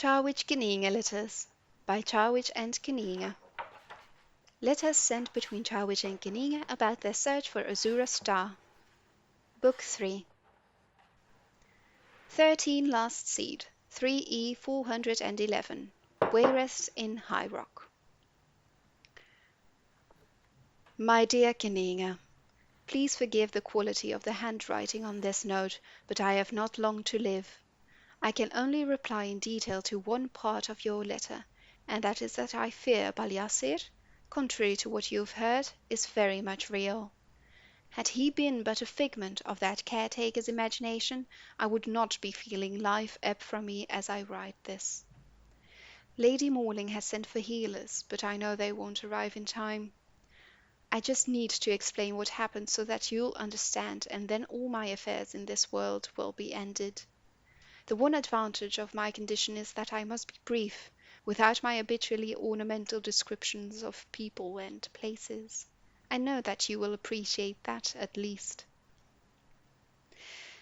Charwich Koniinge Letters by Charwich and Koniinge. Letters sent between Charwich and Koniinge about their search for Azura's star. Book 3. 13 Last Seed, 3E 411, Wayrest in High Rock. My dear Koniinge, please forgive the quality of the handwriting on this note, but I have not long to live. I can only reply in detail to one part of your letter, and that is that I fear Baliasir, contrary to what you have heard, is very much real. Had he been but a figment of that caretaker's imagination, I would not be feeling life ebb from me as I write this. Lady Morling has sent for healers, but I know they won't arrive in time. I just need to explain what happened so that you'll understand, and then all my affairs in this world will be ended. The one advantage of my condition is that I must be brief, without my habitually ornamental descriptions of people and places. I know that you will appreciate that, at least.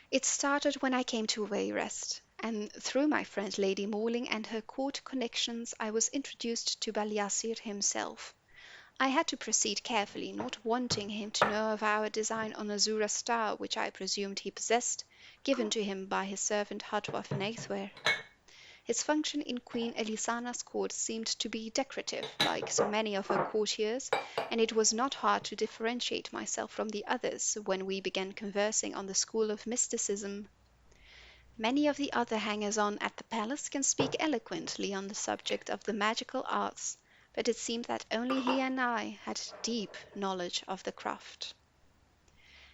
It started when I came to Wayrest, and through my friend Lady Morling and her court connections I was introduced to Baliasir himself. I had to proceed carefully, not wanting him to know of our design on Azura's star, which I presumed he possessed, given to him by his servant Hadwaf Neithwyr. His function in Queen Elisana's court seemed to be decorative, like so many of her courtiers, and it was not hard to differentiate myself from the others when we began conversing on the school of mysticism. Many of the other hangers-on at the palace can speak eloquently on the subject of the magical arts, but it seemed that only he and I had deep knowledge of the craft.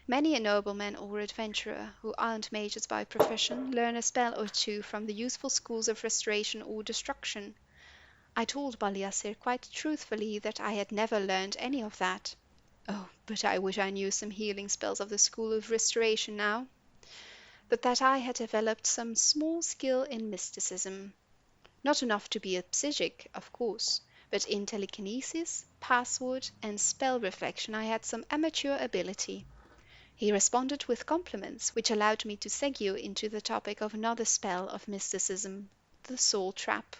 Many a nobleman or adventurer who aren't mages by profession learn a spell or two from the useful schools of restoration or destruction. I told Baliasir quite truthfully that I had never learned any of that. Oh, but I wish I knew some healing spells of the school of restoration now. But that I had developed some small skill in mysticism. Not enough to be a psychic, of course, but in telekinesis, password, and spell reflection I had some amateur ability. He responded with compliments, which allowed me to segue into the topic of another spell of mysticism, the soul trap.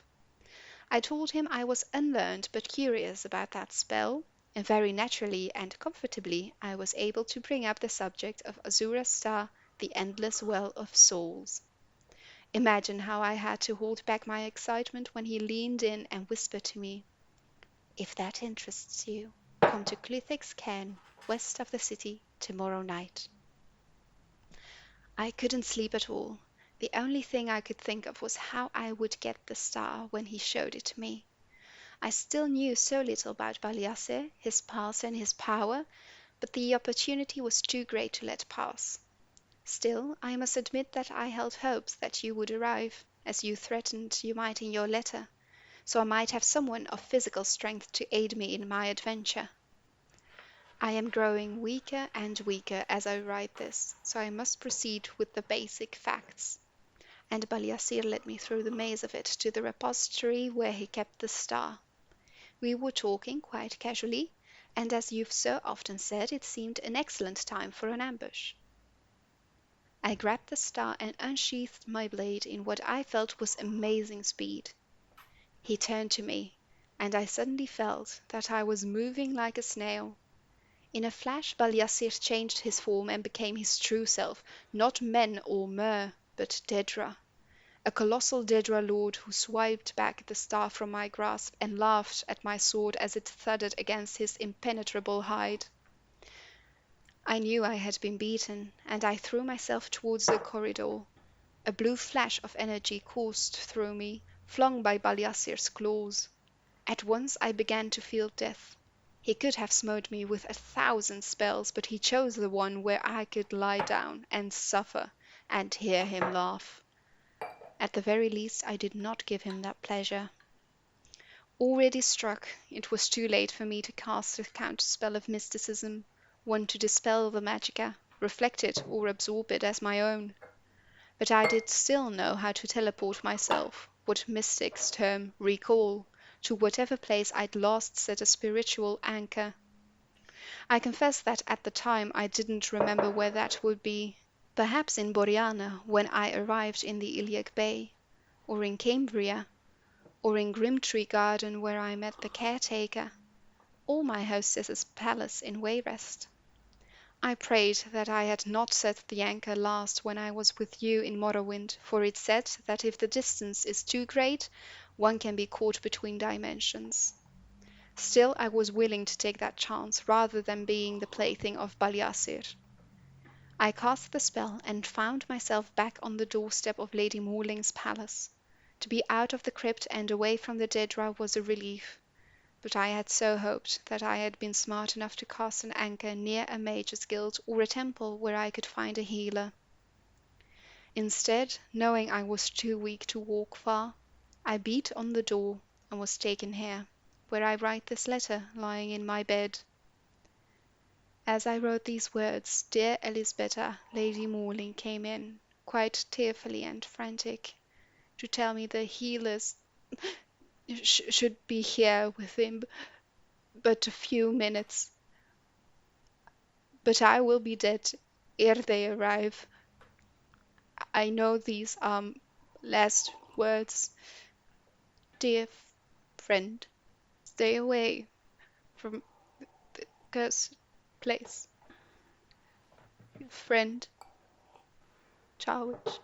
I told him I was unlearned but curious about that spell, and very naturally and comfortably I was able to bring up the subject of Azura's star, the endless well of souls. Imagine how I had to hold back my excitement when he leaned in and whispered to me, "If that interests you, come to Cluthic's Cairn, west of the city, tomorrow night." I couldn't sleep at all. The only thing I could think of was how I would get the star when he showed it to me. I still knew so little about Baliasir, his past and his power, but the opportunity was too great to let pass. Still, I must admit that I held hopes that you would arrive, as you threatened you might in your letter, so I might have someone of physical strength to aid me in my adventure. I am growing weaker and weaker as I write this, so I must proceed with the basic facts. And Baliasir led me through the maze of it to the repository where he kept the star. We were talking quite casually, and as you've so often said, it seemed an excellent time for an ambush. I grabbed the star and unsheathed my blade in what I felt was amazing speed. He turned to me, and I suddenly felt that I was moving like a snail. In a flash Baliasir changed his form and became his true self, not Men or Mer, but Dedra, a colossal Dedra lord who swiped back the star from my grasp and laughed at my sword as it thudded against his impenetrable hide. I knew I had been beaten, and I threw myself towards the corridor. A blue flash of energy coursed through me, flung by Baliasir's claws. At once I began to feel death. He could have smote me with 1,000 spells, but he chose the one where I could lie down and suffer and hear him laugh. At the very least, I did not give him that pleasure. Already struck, it was too late for me to cast a counterspell of mysticism, one to dispel the magicka, reflect it, or absorb it as my own. But I did still know how to teleport myself, what mystics term recall, to whatever place I'd last set a spiritual anchor. I confess that at the time I didn't remember where that would be. Perhaps in Boreana, when I arrived in the Iliac Bay, or in Kambria, or in Grimtry Garden where I met the caretaker, or my hostess's palace in Wayrest. I prayed that I had not set the anchor last when I was with you in Morrowind, for it said that if the distance is too great, one can be caught between dimensions. Still, I was willing to take that chance rather than being the plaything of Baliasir. I cast the spell and found myself back on the doorstep of Lady Morling's palace. To be out of the crypt and away from the Daedra was a relief, but I had so hoped that I had been smart enough to cast an anchor near a mage's guild or a temple where I could find a healer. Instead, knowing I was too weak to walk far, I beat on the door and was taken here, where I write this letter lying in my bed. As I wrote these words, dear Elisbetta, Lady Morling, came in, quite tearfully and frantic, to tell me the healers should be here within but a few minutes. But I will be dead ere they arrive. I know these are last words. Dear friend, stay away from the cursed place. Your friend, Charwich.